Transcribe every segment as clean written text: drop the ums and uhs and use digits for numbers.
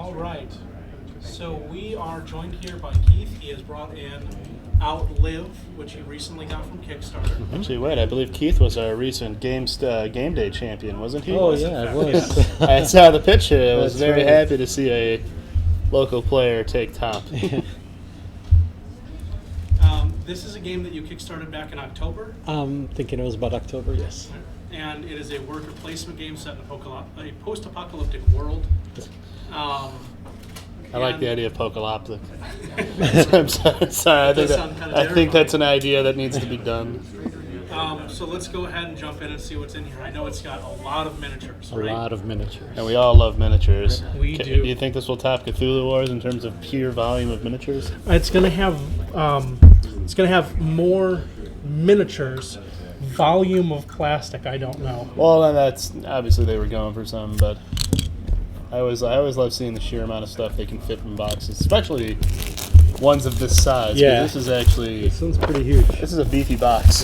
All right. So we are joined here by Keith. He has brought in Outlive, which he recently got from Kickstarter. Actually, wait, I believe Keith was our recent game day champion, wasn't he? Oh, yeah, it was. I saw the picture. I was That's very right. happy to see a local player take top. This is a game that you kickstarted back in October, I'm thinking it was about October, yes. and it is a worker placement game set in a post-apocalyptic world. I like the And- idea of apocalyptic. I'm sorry. Does sound kinda I think that's an idea that needs to be done. So let's go ahead and jump in and see what's in here. I know it's got a lot of miniatures, A right? lot of miniatures. And we all love miniatures. We do. Do you think this will top Cthulhu Wars in terms of pure volume of miniatures? It's gonna have more miniatures. Volume of plastic, I don't know. Well, then that's obviously they were going for some, but I always love seeing the sheer amount of stuff they can fit in boxes, especially ones of this size. 'Cause Yeah. this is actually This one's pretty huge. this is a beefy box.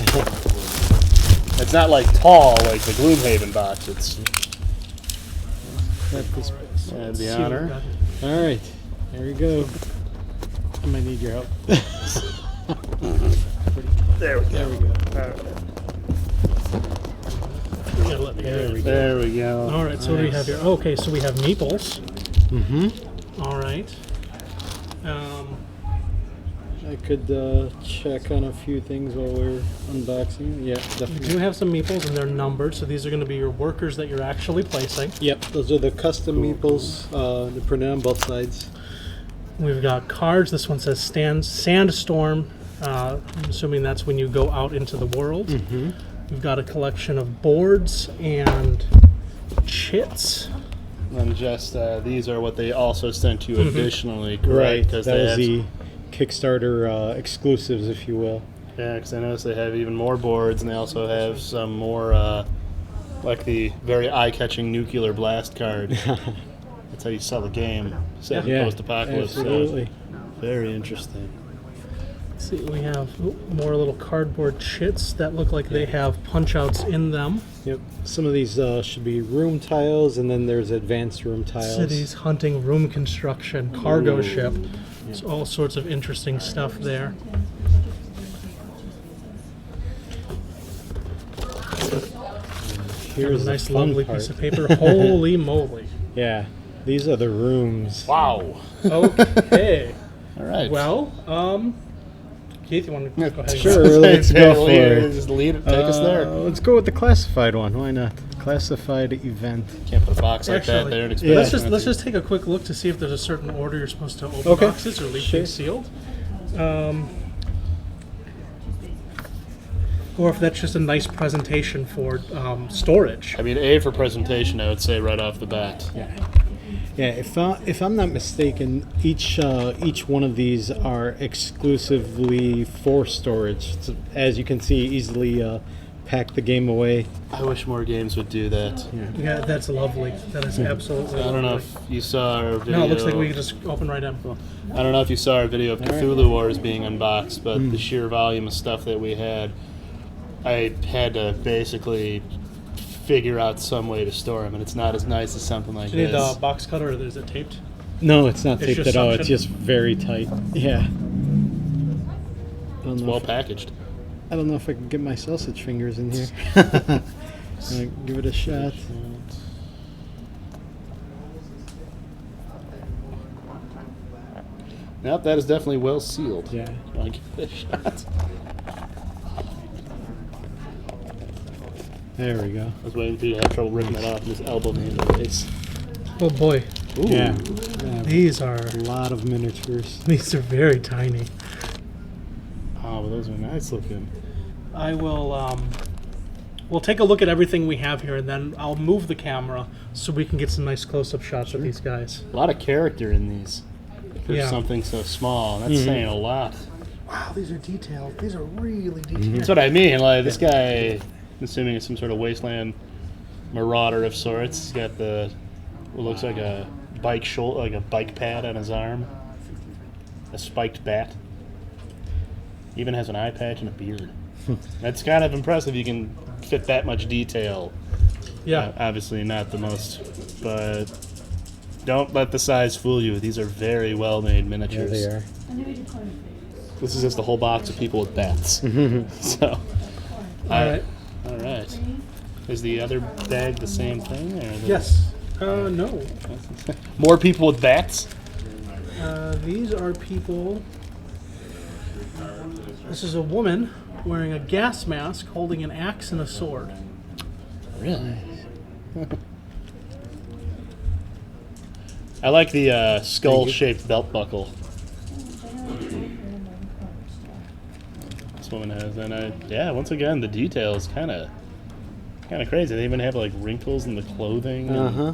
It's not like tall like the Gloomhaven box. It's Got this space. the See what we honor. got. All right, there we go. I might need your help. There we There we go. You gotta let me There get we it. go. There we go. All right, so what do we have here? Okay, so we have meeples. Mm-hmm. All right. I could check on a few things while we're unboxing. Yeah, We definitely. do have some meeples, and they're numbered, so these are going to be your workers that you're actually placing. Yep, those are the custom meeples. They're printed on both sides. We've got cards. This one says Sandstorm. I'm assuming that's when you go out into the world. Mm-hmm. We've got a collection of boards and chits. And just these are what they also sent you additionally, correct? Right, that Because was the Kickstarter exclusives, if you will. Yeah, because I noticed they have even more boards, and they also have some more, like the very eye-catching nuclear blast card. That's how you sell a game, set in post-apocalypse. absolutely. Very interesting. Let's see, we have more little cardboard chits that look like they have punch-outs in them. Yep. Some of these should be room tiles, and then there's advanced room tiles. Cities, hunting, room construction, cargo ship. There's all sorts of interesting stuff there. Here's a the nice, fun lovely part. piece of paper. Holy moly! Yeah, these are the rooms. Wow. Okay. All right. Well, Keith, you want to go ahead? Sure, let's go for it. Just lead it, take us there. Let's go with the classified one. Why not? Classified event. Can't put a box like that Actually, there and yeah. expect Let's just take a quick look to see if there's a certain order you're supposed to open Okay. boxes or leave Sure. things sealed. Or if that's just a nice presentation for storage. I mean, A for presentation, I would say right off the bat. Yeah, if I'm not mistaken, each one of these are exclusively for storage. So, as you can see, easily pack the game away. I wish more games would do that. Yeah, that's lovely. That is absolutely I don't know lovely. if you saw our video. No, it looks like we can just open right in. I don't know if you saw our video of Cthulhu Wars being unboxed, but the sheer volume of stuff that we had, I had to basically figure out some way to store them, and it's not as nice as something like Do you need this. a box cutter, or is it taped? No, it's not It's taped just at all. suction? It's just very tight. Yeah. It's well packaged. I don't know if I can get my sausage fingers in here. Give it a shot. Nope, that is definitely well sealed. Yeah. I'll give it a shot. There we go. I was waiting for you to have trouble ripping that off and just elbow me in the face. Oh boy, Ooh. Yeah. these are A lot of miniatures. these are very tiny. Oh, but those are nice looking. I will. We'll take a look at everything we have here, and then I'll move the camera so we can get some nice close-up shots of these guys. A lot of character in these for Yeah. something so small. That's saying a lot. Wow, these are detailed. These are really detailed. That's what I mean. Like this guy, assuming it's some sort of wasteland marauder of sorts. He's got what looks like a like a bike pad on his arm, a spiked bat. Even has an eye patch and a beard. That's kind of impressive. You can fit that much detail. Yeah. Obviously not the most, but Don't let the size fool you. These are very well-made Yeah, miniatures. they are. This is just a whole box of people with bats. So, Alright. all right. Is the other bag the same thing? Or Yes. No. More people with bats? These are people. This is a woman wearing a gas mask holding an axe and a sword. Really? I like the skull-shaped belt buckle this woman has, and yeah, once again, the detail is kind of crazy. They even have like wrinkles in the clothing. Uh-huh.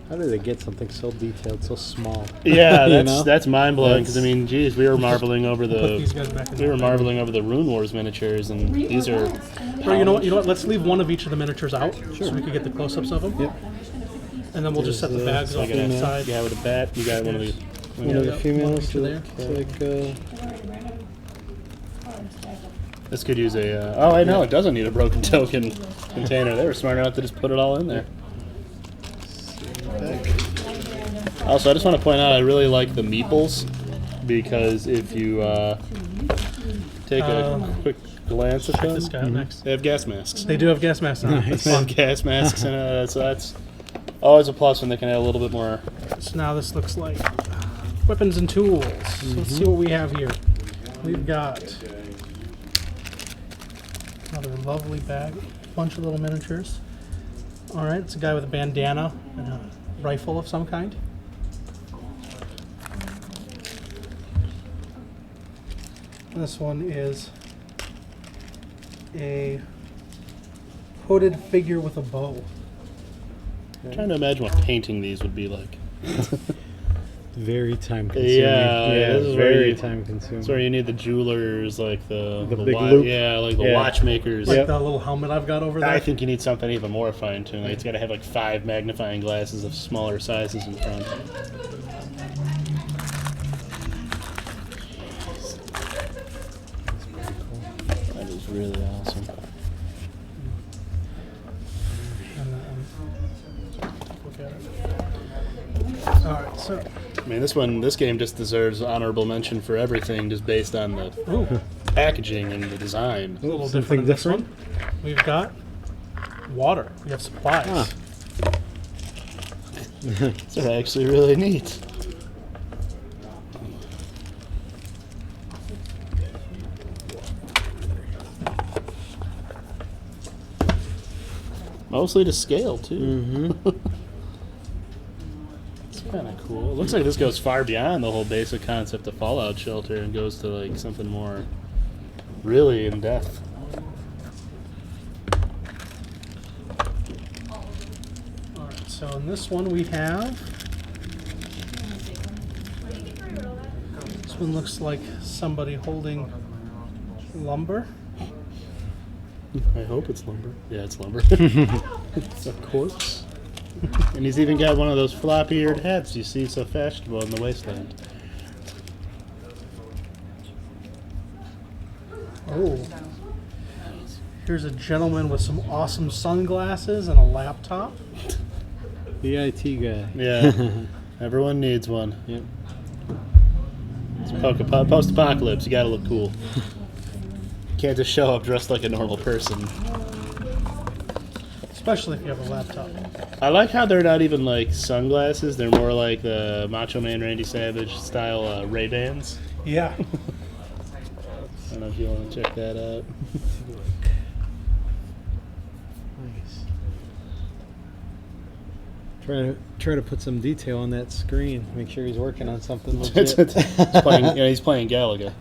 How do they get something so detailed, so small? Yeah, You know? that's mind blowing. Because I That's- mean, geez, we were marveling over Put these guys back in we were the marveling over the Rune Wars miniatures, and these are. Or you know what? Let's leave one of each of the miniatures out, so we can get the close-ups of them. Yep. And then we'll just set the bags So I off got to the a side. guy with a bat. You got one of the. One of the Yep, females one of each looks like This could use a. Oh, I know it doesn't need a broken token container. They were smart enough to just put it all in there. Also, I just want to point out I really like the meeples because if you take a quick glance at Check them, this guy out next. they have gas masks. They do have gas masks on. Nice. That's They have fun. gas masks, and so that's always a plus when they can add a little bit more. So now this looks like weapons and tools. So let's see what we have here. We've got another lovely bag, bunch of little miniatures. All right, it's a guy with a bandana and a rifle of some kind. This one is a hooded figure with a bow. I'm trying to imagine what painting these would be like. very time consuming. Yeah, this is where very you- time consuming. That's where you need the jewelers, like the big loop. Yeah, like the Yeah. watchmakers. Like Yep. the little helmet I've got over there. I think you need something even more fine-tuned. Like it's got to have like 5 magnifying glasses of smaller sizes in front. That is really awesome. Look at it. All right, so I mean, this game just deserves honorable mention for everything, just based on the ooh, packaging and the design. a little Something different in this different? one. We've got water. We have supplies. Ah. These are actually really neat. Mostly to scale too. Mm-hmm. It's kind of cool. It looks like this goes far beyond the whole basic concept of Fallout Shelter and goes to like something more really in depth. All right, so in this one we have. This one looks like somebody holding lumber. I hope it's lumber. Yeah, it's lumber. It's a corpse. And he's even got one of those floppy-eared hats you see so fashionable in the wasteland. Oh. Here's a gentleman with some awesome sunglasses and a laptop. The IT guy. Yeah, everyone needs one. Yep. It's post-apocalypse. You gotta look cool. Can't just show up dressed like a normal person. Especially if you have a laptop. I like how they're not even like sunglasses. They're more like the Macho Man Randy Savage style Ray-Bans. Yeah. I don't know if you want to check that out. Nice. Try to put some detail on that screen. Make sure he's working on something legit. He's playing Galaga.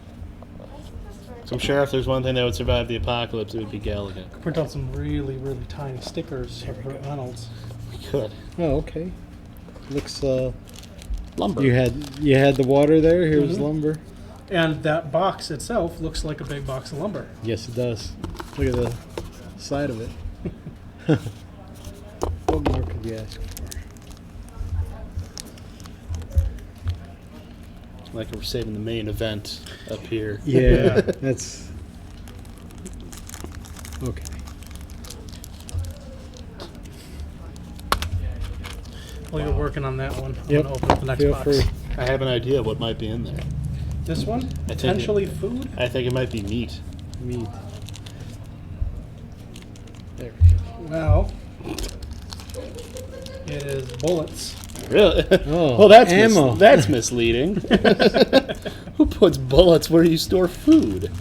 So I'm sure if there's one thing that would survive the apocalypse, it would be Galaga. Print out some really, really tiny stickers of Burt Reynolds. We could. Oh, okay. Looks Lumber. you had the water there. Here's Mhm. lumber. And that box itself looks like a big box of lumber. Yes, it does. Look at the side of it. What more could you ask for? Like we're saving the main event up here. Yeah, that's okay. While you're working on that one, I'm Yep. gonna open up the next Feel box. free. I have an idea what might be in there. This one, think potentially food. I think it might be meat. Meat. There we go. Well, it is bullets. Really? Oh, well, that's ammo. that's misleading. Who puts bullets where you store food?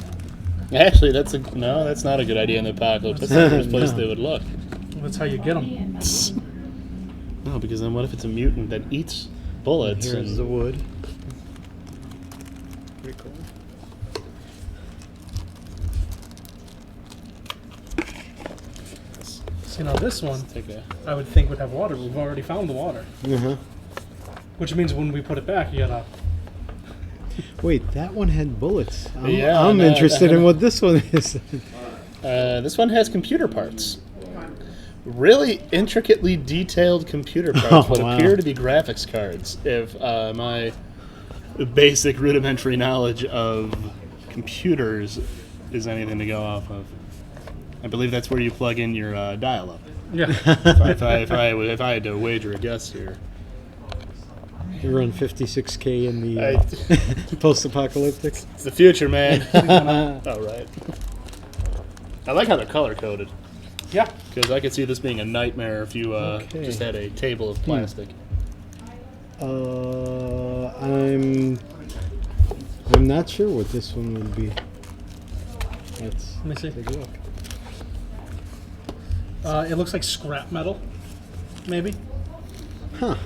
Actually, that's not a good idea in the apocalypse. That's the first place No. they would look. That's how you get them. No, because then what if it's a mutant that eats bullets? Here's And the wood. Pretty cool. So now this one, take a I would think would have water. We've already found the water, Uh-huh. which means when we put it back, you gotta. Wait, that one had bullets. I'm, Yeah, I'm no, interested in what this one is. this one has computer parts. Really intricately detailed computer parts. What wow. appear to be graphics cards. If my basic rudimentary knowledge of computers is anything to go off of, I believe that's where you plug in your dial-up. Yeah. if I had to wager a guess here. You run 56K in the post-apocalyptic. It's the future, man. All right. I like how they're color-coded. Yeah. Because I could see this being a nightmare if you Okay. just had a table of plastic. I'm not sure what this one would be. Let's Let me see. take a look. It looks like scrap metal, maybe. Huh.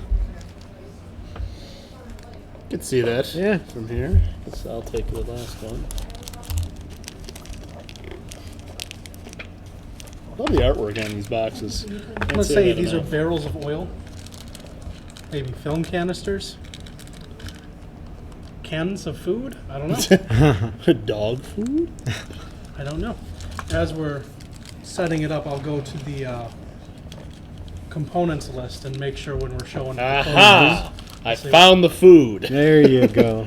Could see that. Yeah. From here. Guess I'll take the last one. Love the artwork on these boxes. Can't Let's say that these are enough. barrels of oil, maybe film canisters, cans of food. I don't know. Dog food? I don't know. As we're setting it up, I'll go to the components list and make sure when we're showing. Aha! I See. found the food. There you go.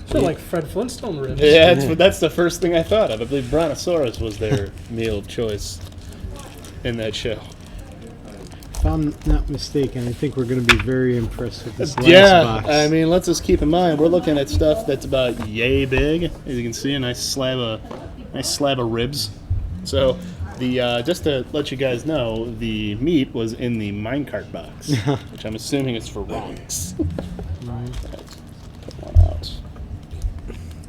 So like Fred Flintstone ribs. Yeah, that's the first thing I thought of. I believe Brontosaurus was their meal of choice in that show. If I'm not mistaken, I think we're going to be very impressed with this last Yeah, box. I mean, let's just keep in mind we're looking at stuff that's about yay big. As you can see, a nice slab of ribs. So, the just to let you guys know, the meat was in the minecart box, which I'm assuming is for rocks. Put one out.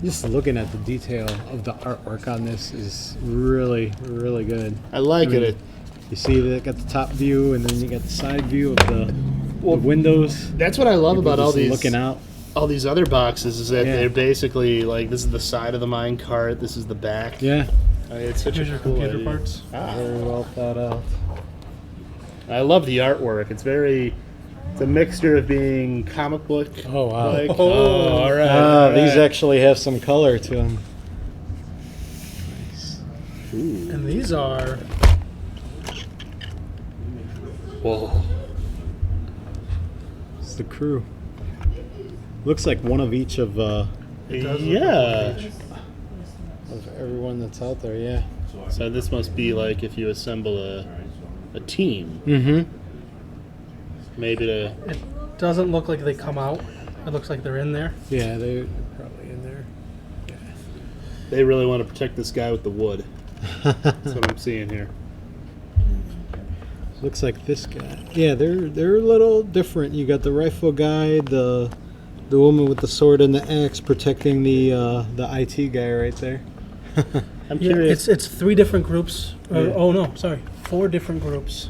Just looking at the detail of the artwork on this is really, really good. I like I mean, it. You see that got the top view, and then you got the side view of the windows. That's what I love People about all just these looking out. all these other boxes is that Yeah. they're basically like this is the side of the minecart, this is the back. Yeah, It's such Here's a your cool computer idea. parts. very well thought out. I love the artwork. It's a mixture of being comic book. Oh wow! Like, all right. Ah, all these right. actually have some color to them. And these are Whoa. It's the crew. Looks like one of each of does look Yeah. of everyone that's out there. Yeah. So this must be like if you assemble a team, Mm-hmm. maybe to. It doesn't look like they come out. It looks like they're in there. Yeah, they're probably in there. They really want to protect this guy with the wood. That's what I'm seeing here. Looks like this guy. Yeah, they're a little different. You got the rifle guy, the woman with the sword and the axe protecting the IT guy right there. I'm Yeah, curious. it's 3 different groups. Or, Yeah. Oh no, sorry, 4 different groups.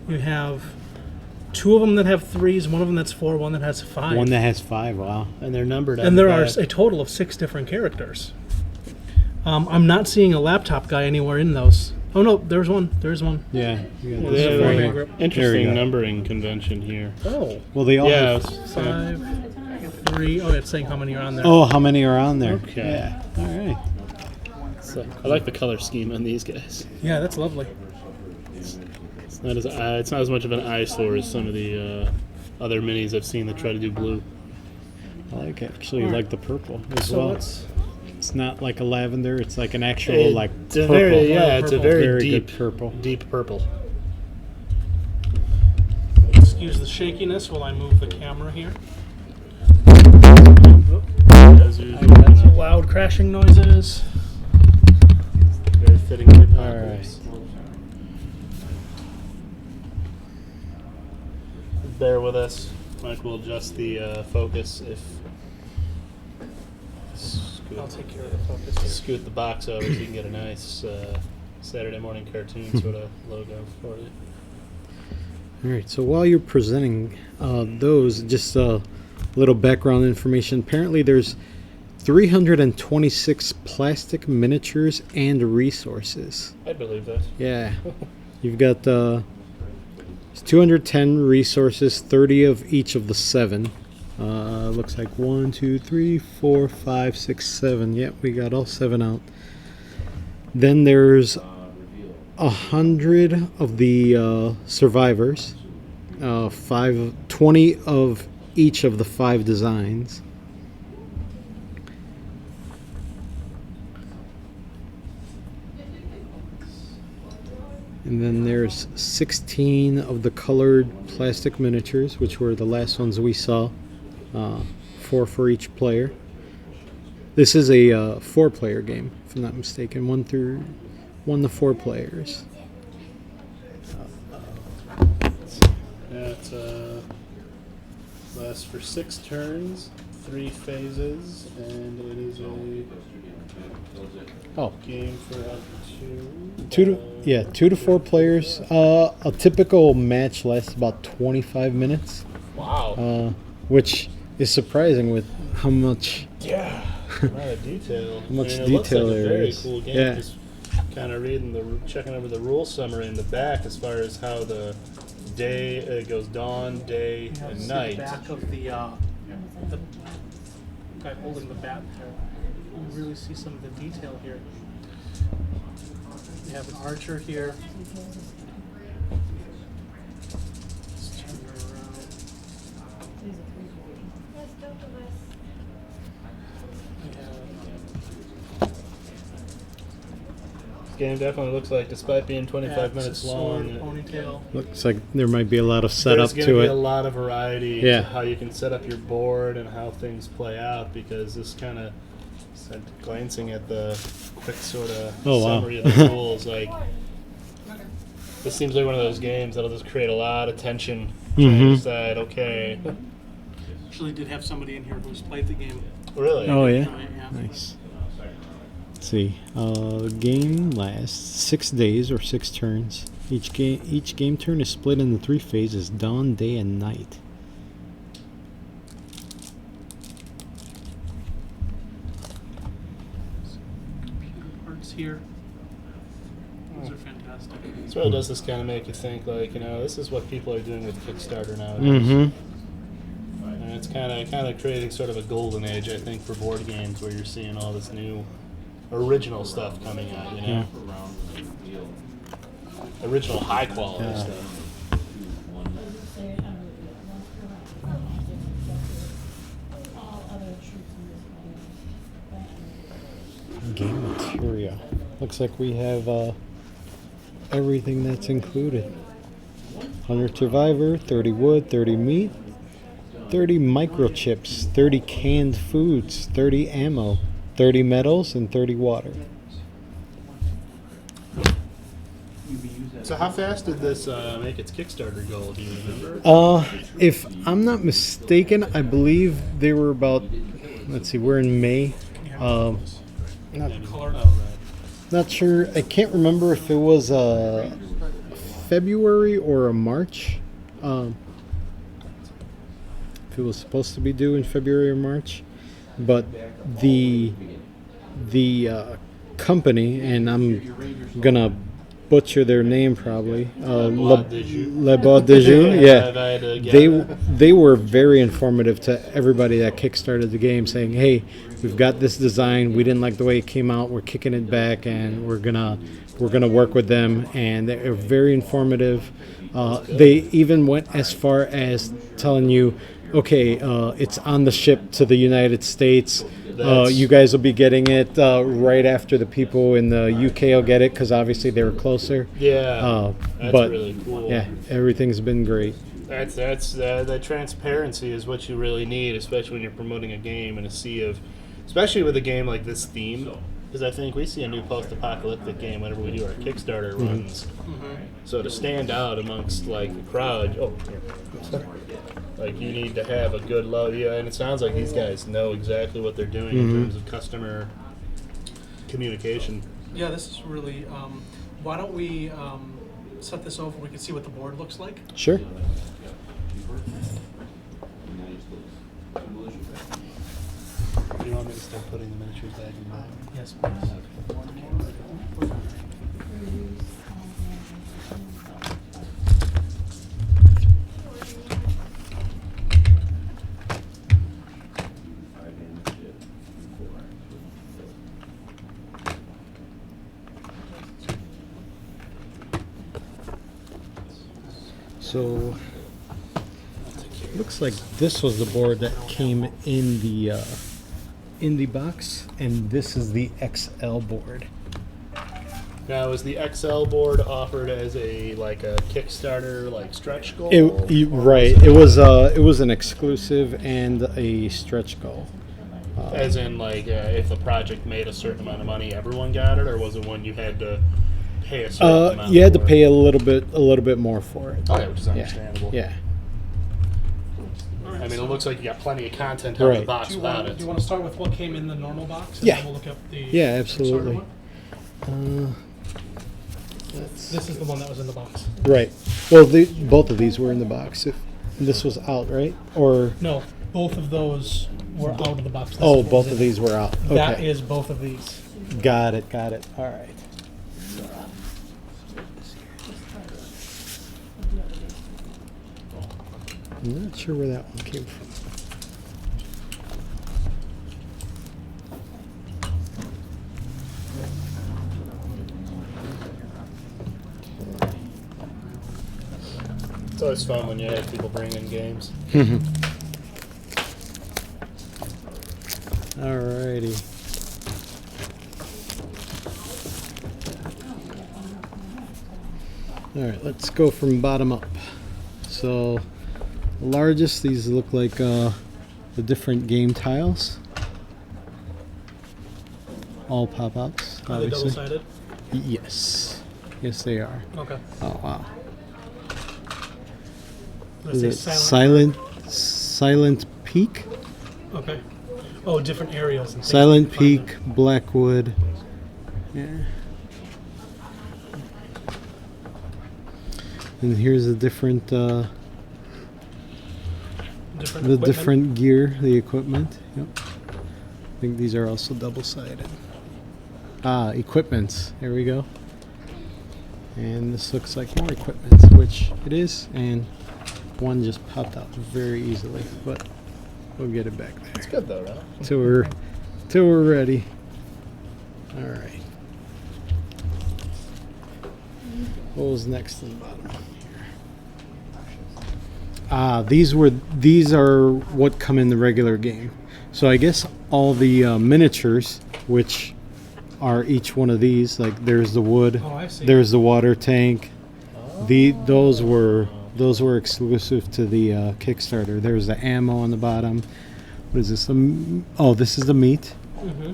You have 2 of them that have 3s, 1 of them that's 4, 1 that has 5. One that has 5. Wow. And they're numbered. on And the there are back. a total of 6 different characters. I'm not seeing a laptop guy anywhere in those. Oh no, there's one. There's one. Yeah. You got Yeah, this they have right an here. group. interesting go. numbering convention here. Oh, Well, they all Yeah. have. 5, 3. Oh, it's saying how many are on there. Oh, how many are on there? Okay. Yeah. All right. So I like the color scheme on these guys. Yeah, that's lovely. It's not as much of an eyesore as some of the other minis I've seen that try to do blue. I actually like the purple as So well. let's. It's not like a lavender. It's like an actual like It's a purple. very it's a Purple. very, Very deep good purple. deep purple. Excuse the shakiness while I move the camera here. As usual, Loud crashing noises. very fitting to the apocalypse. Bear with us. Mike will adjust the focus if. I'll take care of the focus here. Scoot the box over so you can get a nice Saturday morning cartoon sort of logo for you. All right, so while you're presenting those, just a little background information. Apparently there's 326 plastic miniatures and resources. I believe that. Yeah. You've got 210 resources, 30 of each of the 7. Looks like 1, 2, 3, 4, 5, 6, 7. Yep, we got all 7 out. Then there's 100 of the survivors, 20 of each of the 5 designs. And then there's 16 of the colored plastic miniatures, which were the last ones we saw. 4 for each player. This is a 4-player game, if I'm not mistaken. 1 to 4 players. Yeah, it lasts for 6 turns, 3 phases, and it is a game for up to 2 to 4 players. A typical match lasts about 25 minutes. wow. Which is surprising with how much. Yeah, a lot of detail. How much it detail looks like a there very is. cool game. Yeah. Just kind of checking over the rule summary in the back as far as how the day it goes dawn, day, and night. The back of the guy holding the bat there. You really see some of the detail here. We have an archer here. Let's turn her around. This game definitely looks like, despite being 25 minutes long, Ponytail. Looks like there might be a lot of there's setup going to be it. a lot of variety Yeah. to how you can set up your board and how things play out, because this kind of, glancing at the quick sort of Oh, wow. summary of the rules, like, this seems like one of those games that'll just create a lot of tension. Trying to decide, okay. Actually did have somebody in here who's played the game. Really? Oh yeah, Yeah. nice. Let's see. The game lasts 6 days or 6 turns. Each game turn is split into 3 phases: dawn, day, and night. Computer parts here. Those are fantastic. This really does just kind of make you think, like, this is what people are doing with Kickstarter nowadays. Mm-hmm. And it's kind of creating sort of a golden age, I think, for board games, where you're seeing all this new original stuff coming out, Yeah. Original high quality Yeah. stuff. Game material. Looks like we have everything that's included. 100 survivor, 30 wood, 30 meat, 30 microchips, 30 canned foods, 30 ammo, 30 metals, and 30 water. So how fast did this make its Kickstarter goal? Do you remember? If I'm not mistaken, I believe they were about. Let's see, we're in May. Not not sure. I can't remember if it was February or a March. If it was supposed to be due in February or March, but the company, and I'm gonna butcher their name probably. Le Bas de Joux. Yeah, they were very informative to everybody that kickstarted the game, saying, "Hey, we've got this design. We didn't like the way it came out. We're kicking it back, and we're gonna work with them." And they were very informative. They even went as far as telling you, "Okay, it's on the ship to the United States. You guys will be getting it right after the people in the UK will get it, because obviously they were closer." Yeah, that's but really cool. yeah, everything's been great. That's that transparency is what you really need, especially when you're promoting a game in a sea of, especially with a game like this theme. Because I think we see a new post-apocalyptic game whenever we do our Kickstarter runs. So to stand out amongst like the crowd, like you need to have a good love. Yeah, and it sounds like these guys know exactly what they're doing in terms of customer communication. Yeah, this is really. Why don't we set this over? We can see what the board looks like. Sure. Do you want me to start putting the miniatures back in the bag? Yes, please. So, looks like this was the board that came in the box, and this is the XL board. Now, is the XL board offered as a Kickstarter stretch goal? Right. It was an exclusive and a stretch goal. As in, if the project made a certain amount of money, everyone got it, or was it one you had to pay a certain amount? You had to pay a little bit more for it. Okay, which is understandable. Yeah. I mean, it looks like you got plenly of content out of the box Do you without it. want to start with what came in the normal box? And Yeah. then we'll look up the Yeah, absolutely. Kickstarter one? This is the one that was in the box. Right. Well, both of these were in the box. This was out, right? Or No, both of those were out of the box. This oh, is what both was of in it. these were out. Okay. That is both of these. Got it. All right. I'm not sure where that one came from. It's always fun when you have people bring in games. Alrighty. Alright, let's go from bottom up. So, the largest, these look like the different game tiles. All pop-ups, Are they obviously. double-sided? Yes. Yes, they are. Okay. Oh, wow. Does Is it it say Silent Peak? Okay. Oh, different areas. And things Silent that you find Peak, Blackwood. Yeah. And here's the different, there. Different equipment. different gear, the equipment. Yep. I think these are also double-sided. Ah, equipments. There we go. And this looks like more equipment, which it is, and one just popped out very easily, but we'll get it back there. It's good though, right? Till we're ready. All right. What was next in the bottom here? Ah, these are what come in the regular game. So I guess all the miniatures, which are each one of these, like there's the wood, Oh, I see. there's the water tank. Those were exclusive to the Kickstarter. There's the ammo on the bottom. What is this? This is the meat. Mm-hmm.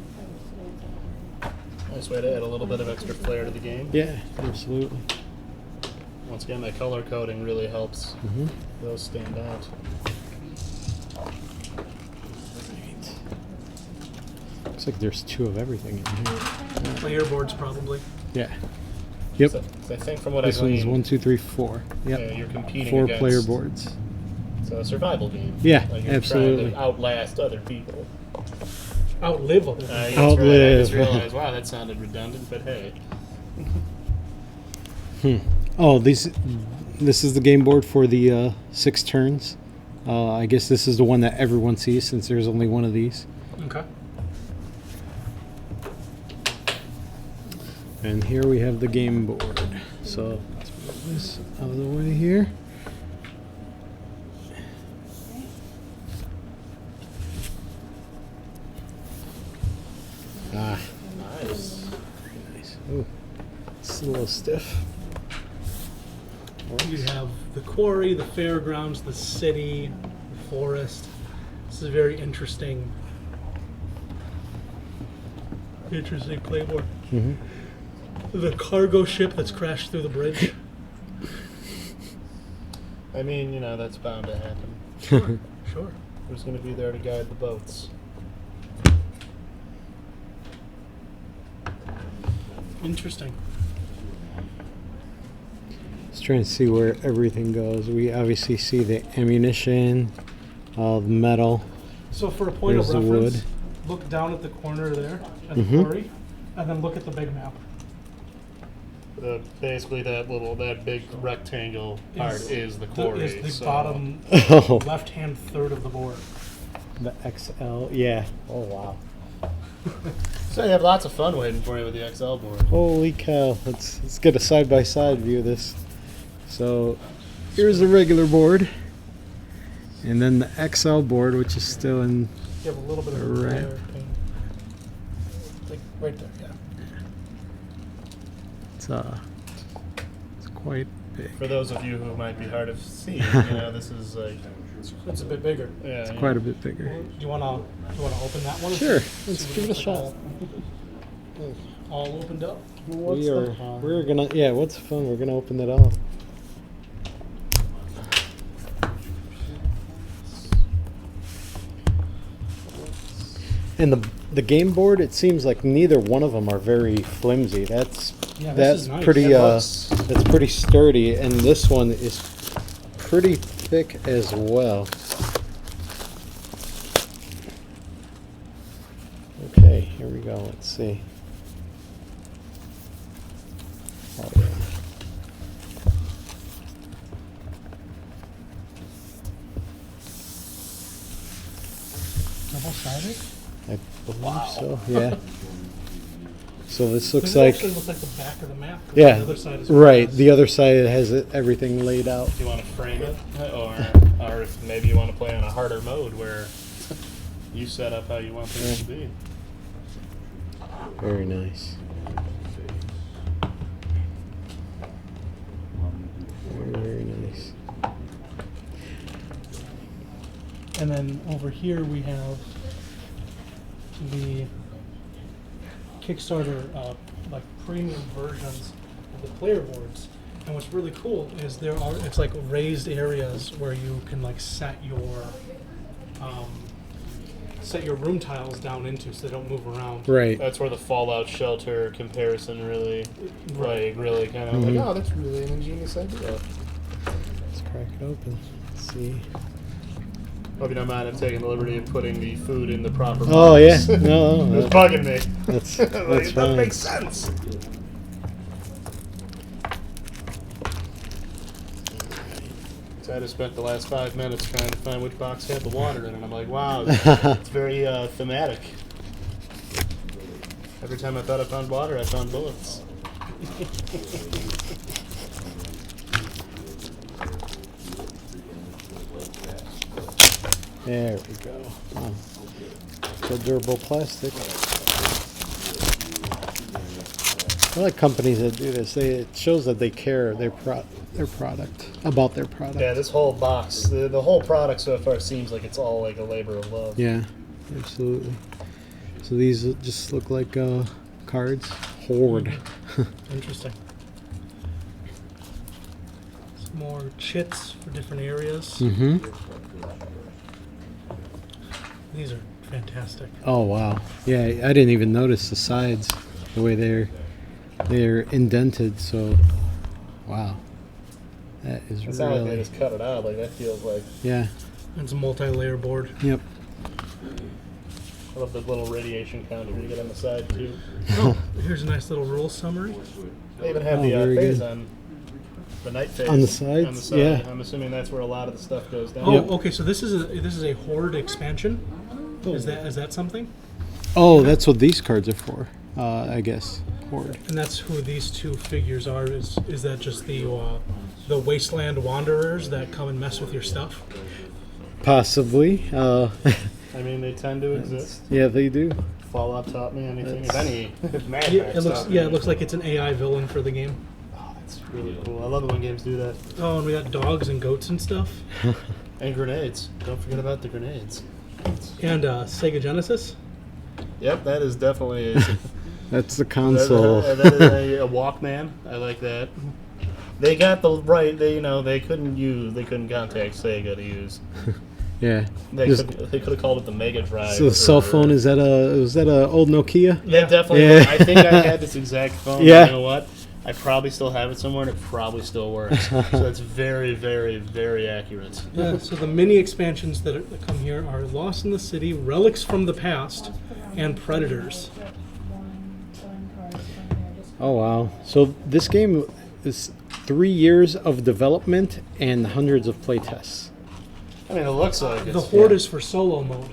Nice way to add a little bit of extra flair to the game. Yeah, absolutely. Once again, that color coding really helps Mhm. those stand out. Looks like there's two of everything in here. Player boards, probably. Yeah. Yep. So I think from what This I one's gleaned, 1, 2, 3, 4. Yep. yeah, you're competing 4 against player boards. It's a survival game. Yeah, like you're absolutely. trying to outlast other people. Outlive other people. That's right. I Outlive. just realized, wow, that sounded redundant, but hey. Oh, this is the game board for the 6 turns. I guess this is the one that everyone sees since there's only one of these. Okay. And here we have the game board. So let's move this out of the way here. Ah, Nice. nice. Ooh, it's a little stiff. course. You have the quarry, the fairgrounds, the city, the forest. This is a very interesting playboard. Hmm. The cargo ship that's crashed through the bridge. I mean, you know, that's bound to happen. Sure. Who's going to be there to guide the boats? Interesting. Just trying to see where everything goes. We obviously see the ammunition, the metal. So for a point There's of the reference, wood. look down at the corner there at the Mhm. quarry, and then look at the big map. Basically, that big rectangle part is the quarry. Is the so- bottom Oh, left-hand third of the board. the XL. Yeah. Oh, wow. So you have lots of fun waiting for you with the XL board. Holy cow. Let's get a side-by-side view of this. So here's the regular board. And then the XL board, which is still in... You have a little bit of a Right. glare paint. Like right there, yeah. It's quite big. For those of you who might be hard of seeing, you know, this is like, It's a bit bigger. yeah, It's quite a bit bigger. Do you wanna open that one? Sure. See Let's what give it a looks like shot. All opened up. We're gonna, yeah, what's fun? We're gonna open it up. And the game board, it seems like neither one of them are very flimsy. That's Yeah, this that's is nice. pretty It looks- that's pretty sturdy, and this one is pretty thick as well. Okay, here we go. Let's see. Oh, yeah. Double-sided? I believe so. Yeah. So this looks Does it like, actually look like the back of the map? 'Cause yeah, The other side is right. glass. The other side has everything laid out. Do you want to frame it, or if maybe you want to play on a harder mode where you set up how you want things to be. Very nice. Very nice. And then over here we have the Kickstarter like premium versions of the player boards. And what's really cool is it's like raised areas where you can like set your room tiles down into so they don't move around. Right. That's where the Fallout shelter comparison really kind of Mhm. like, oh, that's really an ingenious idea. Let's crack it open. Let's see. Hope you don't mind I'm taking the liberty of putting the food in the proper box. Oh yeah. No, It's bugging me. that's Like, that's it doesn't fine. make sense. So I just spent the last 5 minutes trying to find which box had the water in it. I'm like, wow, it's very thematic. Every time I thought I found water, I found bullets. There we go. Oh. So durable plastic. I like companies that do this. It shows that they care their product about their product. Yeah, this whole box, the whole product so far seems like it's all like a labor of love. Yeah, absolutely. So these just look like cards. Horde. Interesting. Some more chits for different areas. Mm-hmm. These are fantastic. Oh wow. Yeah, I didn't even notice the sides, the way they're indented. So, wow. That is It's not like they really, just cut it out. Like that feels like, yeah. It's a multi-layer board. Yep. I love the little radiation counter you get on the side too. Oh, here's a nice little rule summary. They even have Oh, the very phase good. on the night phase On the sides? On the side. Yeah. I'm assuming that's where a lot of the stuff goes down. Oh, Yep. okay. So this is a Horde expansion. Is that something? Oh, that's what these cards are for. I guess. Horde. And that's who these two figures are. Is that just the wasteland wanderers that come and mess with your stuff? Possibly. I mean, they tend to exist. Yeah, they do. Fallout taught me anything. If any, Mad Yeah, Max it looks taught me it looks like it's an AI villain for the game. anything. It's really cool. I love it when games do that. Oh, and we got dogs and goats and stuff. And grenades. Don't forget about the grenades. And Sega Genesis. Yep, that is definitely a, That's the console. that is a Walkman. I like that. They got the right. They couldn't contact Sega to use. Yeah. They could have called it the Mega Drive. So the cell phone was that a old Nokia? Yeah, definitely. Yeah. I think I had this exact phone. Yeah. You know what? I probably still have it somewhere, and it probably still works. So that's very, very, very accurate. Yeah. So the mini expansions that come here are Lost in the City, Relics from the Past, and Predators. Oh wow! So this game is 3 years of development and hundreds of playtests. I mean, it looks like The it's. Horde is for solo mode.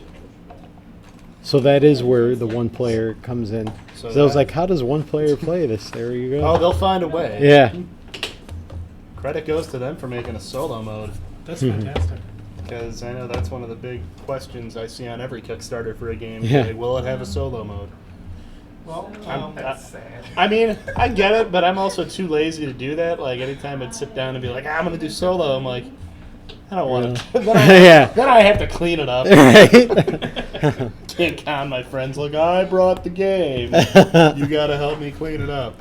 So that is where the one player comes in. So So I was that- like, how does one player play this? There you go. Oh, they'll find a way. Yeah. Credit goes to them for making a solo mode, That's fantastic. because I know that's one of the big questions I see on every Kickstarter for a game. Yeah. Like, will it have a solo mode? Well, I mean, I get it, but I'm also too lazy to do that. Like, anytime I'd sit down and be like, I'm going to do solo, I'm like, I don't want to. Yeah. Then I have to clean it up. Right. Can't count my friends like, I brought the game. You got to help me clean it up.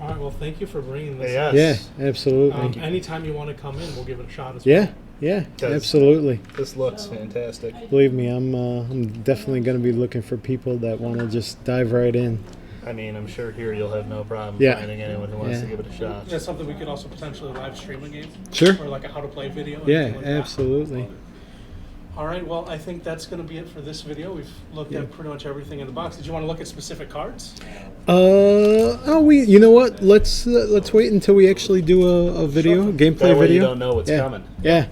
all right. Well, thank you for bringing this. Yes. Yeah, absolutely. Anytime you want to come in, we'll give it a shot as Yeah, yeah, 'Cause- absolutely. This looks fantastic. Believe me, I'm definitely going to be looking for people that want to just dive right in. I mean, I'm sure here you'll have no problem Yeah. finding anyone who wants Yeah. to give it a shot. well. That's something we could also potentially live stream a game. Sure. Or like a how to play video. or Yeah, anything like that. absolutely. All right. Well, I think that's going to be it for this video. We've looked at pretty much everything in the box. Did you want to look at specific cards? You know what? Let's wait until we actually do a video, Sure. gameplay That way video. you don't know what's Yeah. coming. Yeah.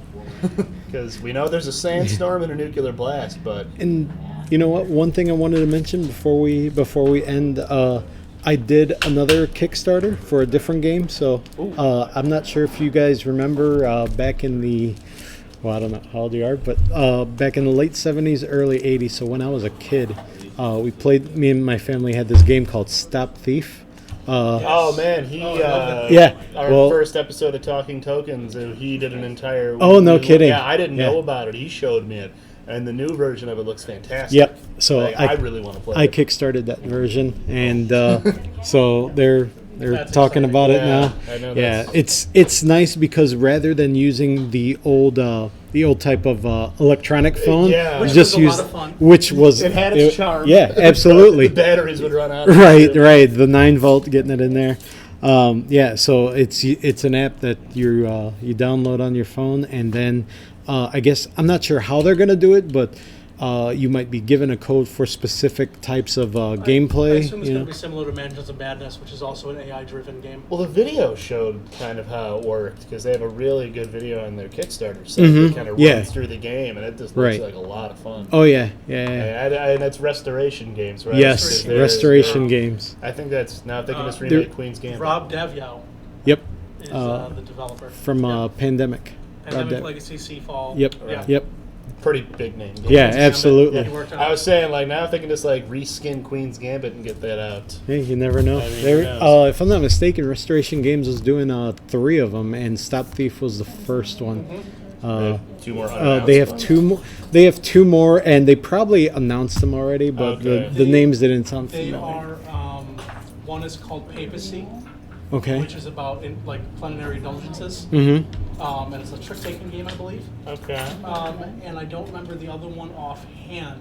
Because we know there's a sandstorm and a nuclear blast, but And you know what? One thing I wanted to mention before we end, I did another Kickstarter for a different game. So I'm not sure if you guys remember back in the, well, I don't know how old you are, but back in the late 70s, early 80s. So when I was a kid, me and my family had this game called Stop Thief. oh man, Yeah, Our well- first episode of Talking Tokens, he did an entire. Oh, no kidding. Yeah, I didn't Yeah. know about it. He showed me it, and the new version of it looks fantastic. Yep. So Like, I really want to play I it. kickstarted that version, and so they're That's talking exciting. about it Yeah, now. I know Yeah, that's- it's nice because rather than using the old type of electronic phone, Yeah. Which just was a used lot of fun. which was It had its charm. Yeah, absolutely. The batteries would run out. Right, right. The 9-volt, getting it in there. Yeah, so it's an app that you download on your phone, and then I guess I'm not sure how they're gonna do it, but you might be given a code for specific types of gameplay. I assume it's you going know? to be similar to Mansions of Madness, which is also an AI-driven game. Well, the video showed kind of how it worked because they have a really good video on their Kickstarter site that kind of Yeah. runs through the game, and it just looks Right. like a lot of fun. Oh yeah, yeah. And it's restoration games, right? Yes, Because they're- restoration games. I think that's now if they can just They're- remake Queen's Gambit. Rob Devyow Yep, is the developer. from Yeah. Pandemic. Pandemic Rob Dev- Legacy, Seafall. Yep, Yeah. yep. Pretty big name. game. Yeah, Gambit, absolutely. he worked on I it. was saying, like, now if they can just like reskin Queen's Gambit and get that out. Hey, you never know. I mean, who knows? If I'm not mistaken, Restoration Games was doing 3 of them, and Stop Thief was the first one. They have 2 more. They have unannounced 2 more. They have 2 more, and they probably announced them already, but Okay. the names didn't sound They familiar. are, one is called Papacy, Okay. which is about like plenary indulgences. Mm-hmm. And it's a trick-taking game, I believe. Okay. And I don't remember the other one offhand,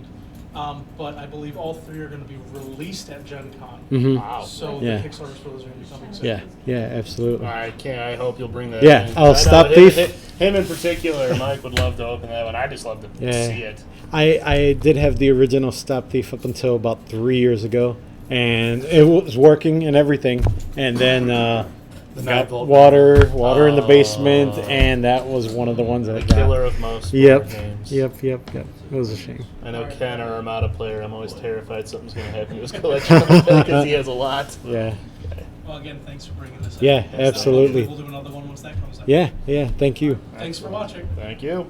but I believe all 3 are going to be released at Gen Con. Mm-hmm. Wow. So Yeah. the Kickstarters for those are going to be coming soon. Yeah. Yeah. Absolutely. I hope you'll bring that. Yeah, in. I'll I know Stop him- Thief. Him in particular, Mike would love to open that one. I just love to Yeah. see it. I did have the original Stop Thief up until about 3 years ago, and it was working and everything, and then got 9-volt water in the Oh. basement, and that was one of the ones The that got. killer of most Yep. board games. Yep. It was a shame. I know Ken, our Armada player, I'm always terrified something's going to happen to his collection because he has a lot. Yeah. Well, again, thanks for bringing this. Yeah, in. absolutely. We'll do another one once that comes out. Yeah. Thank you. Thanks for watching. Thank you.